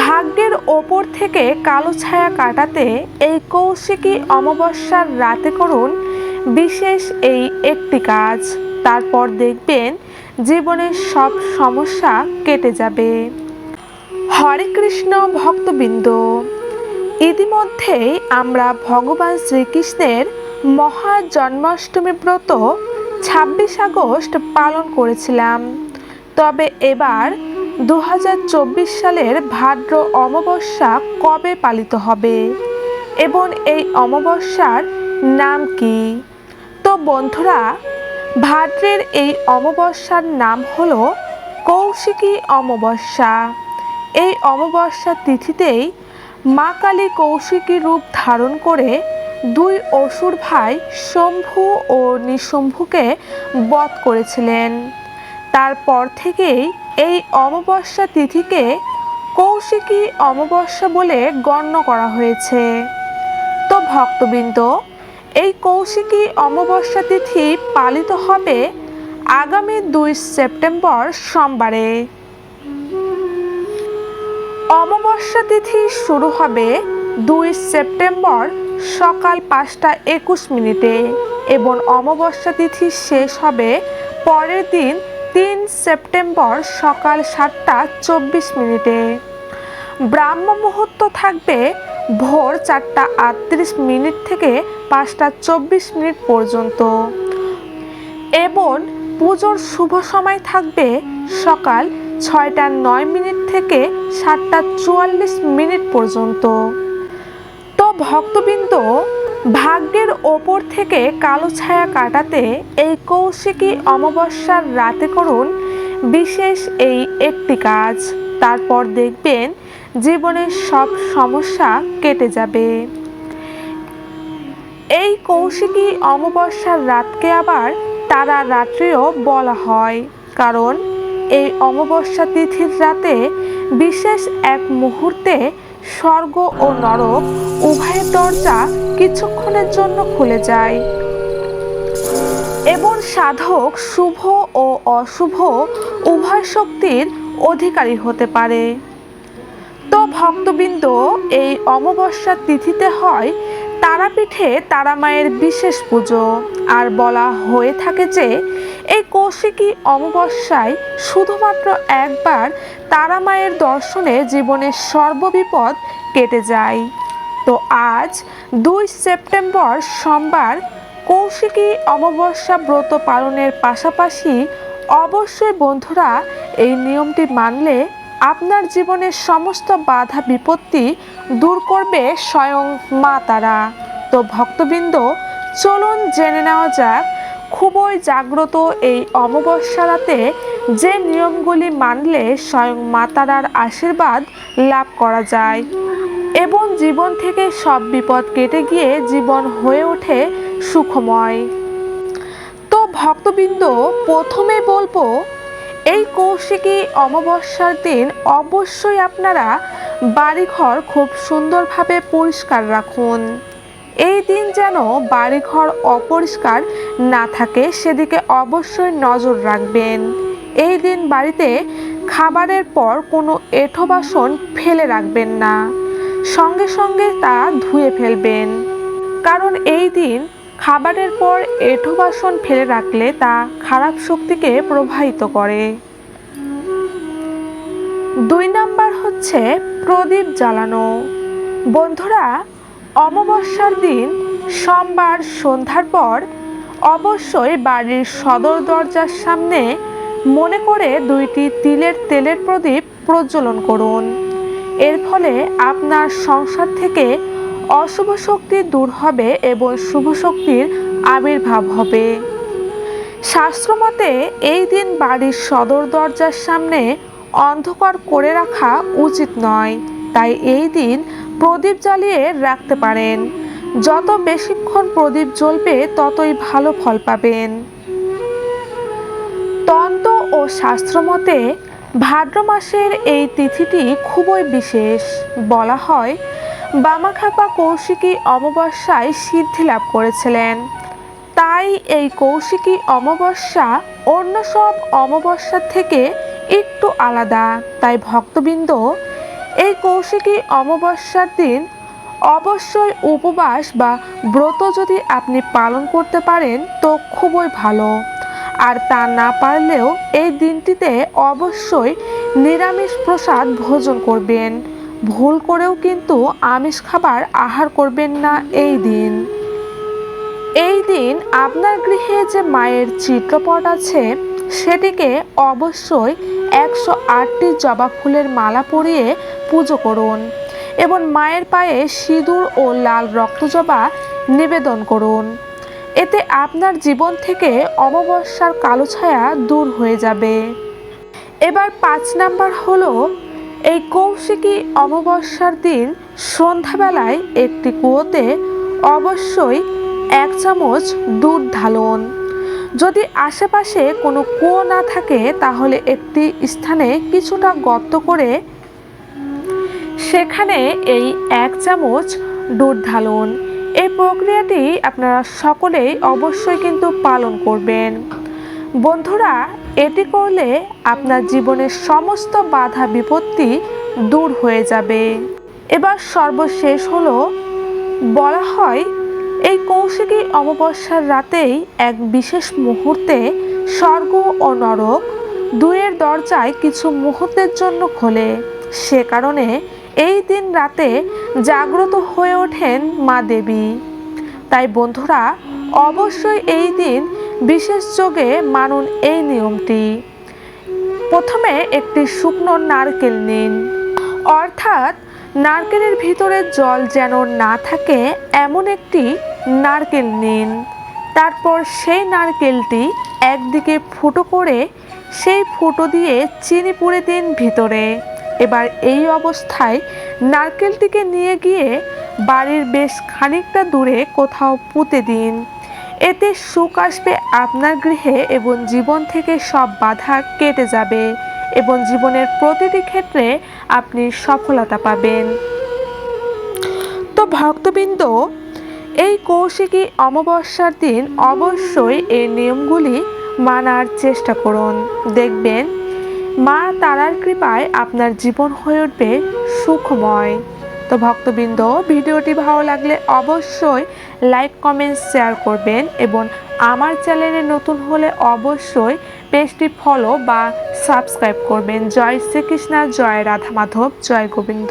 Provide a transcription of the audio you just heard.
ভাগ্যের ওপর থেকে কালো ছায়া কাটাতে এই কৌশিকী অমাবস্যার রাতে করুন বিশেষ এই একটি কাজ। তারপর দেখবেন জীবনের সব সমস্যা কেটে যাবে। হরে কৃষ্ণ ভক্তবৃন্দ, ইতিমধ্যেই আমরা ভগবান শ্রীকৃষ্ণের মহা জন্মাষ্টমী ব্রত ২৬ আগস্ট পালন করেছিলাম। তবে এবার ২০২৪ সালের ভাদ্র অমাবস্যা কবে পালিত হবে এবং এই অমাবস্যার নাম কি? তো বন্ধুরা, ভাদ্রের এই অমাবস্যার নাম হলো কৌশিকী অমাবস্যা। এই অমাবস্যা তিথিতেই মা কালী কৌশিকী রূপ ধারণ করে দুই অসুর ভাই শম্ভু ও নিশম্ভুকে বধ করেছিলেন। তারপর থেকেই এই অমাবস্যা তিথিকে কৌশিকী অমাবস্যা বলে গণ্য করা হয়েছে। তো ভক্তবৃন্দ, এই কৌশিকী অমাবস্যা তিথি পালিত হবে আগামী ২ সেপ্টেম্বর সোমবারে। অমাবস্যা তিথি শুরু হবে ২ সেপ্টেম্বর সকাল ৫টা ২১ মিনিটে এবং অমাবস্যা তিথি শেষ হবে পরের দিন ৩ সেপ্টেম্বর সকাল ৭টা ২৪ মিনিটে। ব্রাহ্ম মুহূর্ত থাকবে ভোর ৪টা ৩৮ মিনিট থেকে ৫টা ২৪ মিনিট পর্যন্ত এবং পুজোর শুভ সময় থাকবে সকাল ৬টা ৯ মিনিট থেকে ৭টা ৪৪ মিনিট পর্যন্ত। তো ভক্তবৃন্দ, ভাগ্যের ওপর থেকে কালো ছায়া কাটাতে এই কৌশিকী অমাবস্যার রাতে করুন বিশেষ এই একটি কাজ। তারপর দেখবেন জীবনের সব সমস্যা কেটে যাবে। এই কৌশিকী অমাবস্যার রাতকে আবার তারা রাত্রিও বলা হয়, কারণ এই অমাবস্যা তিথির রাতে বিশেষ এক মুহূর্তে স্বর্গ ও নরক উভয়ের দরজা কিছুক্ষণের জন্য খুলে যায় এবং সাধক শুভ ও অশুভ উভয় শক্তির অধিকারী হতে পারে। তো ভক্তবৃন্দ, এই অমাবস্যা তিথিতে হয় তারাপীঠে তারা মায়ের বিশেষ পুজো। আর বলা হয়ে থাকে যে এই কৌশিকী অমাবস্যায় শুধুমাত্র একবার তারা মায়ের দর্শনে জীবনের সর্ববিপদ কেটে যায়। তো আজ ২ সেপ্টেম্বর সোমবার কৌশিকী অমাবস্যা ব্রত পালনের পাশাপাশি অবশ্যই বন্ধুরা এই নিয়মটি মানলে আপনার জীবনের সমস্ত বাধা বিপত্তি দূর করবে স্বয়ং মা তারা। তো ভক্তবৃন্দ, চলুন জেনে নেওয়া যাক খুবই জাগ্রত এই অমাবস্যা রাতে যে নিয়মগুলি মানলে স্বয়ং মা তারার আশীর্বাদ লাভ করা যায় এবং জীবন থেকে সব বিপদ কেটে গিয়ে জীবন হয়ে ওঠে সুখময়। তো ভক্তবৃন্দ, প্রথমে বলবো এই কৌশিকী অমাবস্যার দিন অবশ্যই আপনারা বাড়িঘর খুব সুন্দরভাবে পরিষ্কার রাখুন। এই দিন যেন বাড়িঘর অপরিষ্কার না থাকে সেদিকে অবশ্যই নজর রাখবেন। এই দিন বাড়িতে খাবারের পর কোনো এঁঠো বাসন ফেলে রাখবেন না, সঙ্গে সঙ্গে তা ধুয়ে ফেলবেন, কারণ এই দিন খাবারের পর এঁঠো বাসন ফেলে রাখলে তা খারাপ শক্তিকে প্রবাহিত করে। ২ নাম্বার হচ্ছে প্রদীপ জ্বালানো। বন্ধুরা, অমাবস্যার দিন সোমবার সন্ধ্যার পর অবশ্যই বাড়ির সদর দরজার সামনে মনে করে ২টি তিলের তেলের প্রদীপ প্রজ্বলন করুন। এর ফলে আপনার সংসার থেকে অশুভ শক্তি দূর হবে এবং শুভ শক্তির আবির্ভাব হবে। শাস্ত্রমতে এই দিন বাড়ির সদর দরজার সামনে অন্ধকার করে রাখা উচিত নয়, তাই এই দিন প্রদীপ জ্বালিয়ে রাখতে পারেন। যত বেশিক্ষণ প্রদীপ জ্বলবে ততই ভালো ফল পাবেন। তন্ত্র ও শাস্ত্রমতে ভাদ্র মাসের এই তিথিটি খুবই বিশেষ। বলা হয় বামাখ্যাপা কৌশিকী অমাবস্যায় সিদ্ধি লাভ করেছিলেন। তাই এই কৌশিকী অমাবস্যা অন্য সব অমাবস্যার থেকে একটু আলাদা। তাই ভক্তবৃন্দ, এই কৌশিকী অমাবস্যার দিন অবশ্যই উপবাস বা ব্রত যদি আপনি পালন করতে পারেন তো খুবই ভালো। আর তা না পারলেও এই দিনটিতে অবশ্যই নিরামিষ প্রসাদ ভোজন করবেন। ভুল করেও কিন্তু আমিষ খাবার আহার করবেন না এই দিন। এই দিন আপনার গৃহে যে মায়ের চিত্রপট আছে সেটিকে অবশ্যই 108টি জবা ফুলের মালা পরিয়ে পুজো করুন এবং মায়ের পায়ে সিঁদুর ও লাল রক্তজবা নিবেদন করুন। এতে আপনার জীবন থেকে অমাবস্যার কালো ছায়া দূর হয়ে যাবে। এবার 5 নাম্বার হলো এই কৌশিকী অমাবস্যার দিন সন্ধ্যাবেলায় একটি কুয়োতে অবশ্যই 1 চামচ দুধ ঢালুন। যদি আশেপাশে কোনো কুয়ো না থাকে তাহলে একটি স্থানে কিছুটা গর্ত করে সেখানে এই 1 চামচ দুধ ঢালুন। এই প্রক্রিয়াটি আপনারা সকলেই অবশ্যই কিন্তু পালন করবেন। বন্ধুরা, এটি করলে আপনার জীবনের সমস্ত বাধা বিপত্তি দূর হয়ে যাবে। এবার সর্বশেষ হলো বলা হয় এই কৌশিকী অমাবস্যার রাতেই এক বিশেষ মুহূর্তে স্বর্গ ও নরক দুয়ের দরজায় কিছু মুহূর্তের জন্য খোলে। সে কারণে এই দিন রাতে জাগ্রত হয়ে ওঠেন মা দেবী। তাই বন্ধুরা, অবশ্যই এই দিন বিশেষ যোগে মানুন এই নিয়মটি। প্রথমে একটি শুকনো নারকেল নিন, অর্থাৎ নারকেলের ভিতরে জল যেন না থাকে এমন একটি নারকেল নিন। তারপর সেই নারকেলটি একদিকে ফুটো করে সেই ফুটো দিয়ে চিনি পুড়ে দিন ভিতরে। এবার এই অবস্থায় নারকেলটিকে নিয়ে গিয়ে বাড়ির বেশ খানিকটা দূরে কোথাও পুঁতে দিন। এতে সুখ আসবে আপনার গৃহে এবং জীবন থেকে সব বাধা কেটে যাবে এবং জীবনের প্রতিটি ক্ষেত্রে আপনি সফলতা পাবেন। তো ভক্তবৃন্দ, এই কৌশিকী অমাবস্যার দিন অবশ্যই এই নিয়মগুলি মানার চেষ্টা করুন। দেখবেন মা তারার কৃপায় আপনার জীবন হয়ে উঠবে সুখময়। তো ভক্তবৃন্দ, ভিডিওটি ভালো লাগলে অবশ্যই লাইক কমেন্ট শেয়ার করবেন এবং আমার চ্যানেলে নতুন হলে অবশ্যই পেজটি ফলো বা সাবস্ক্রাইব করবেন। জয় শ্রীকৃষ্ণ, জয় রাধা মাধব, জয় গোবিন্দ।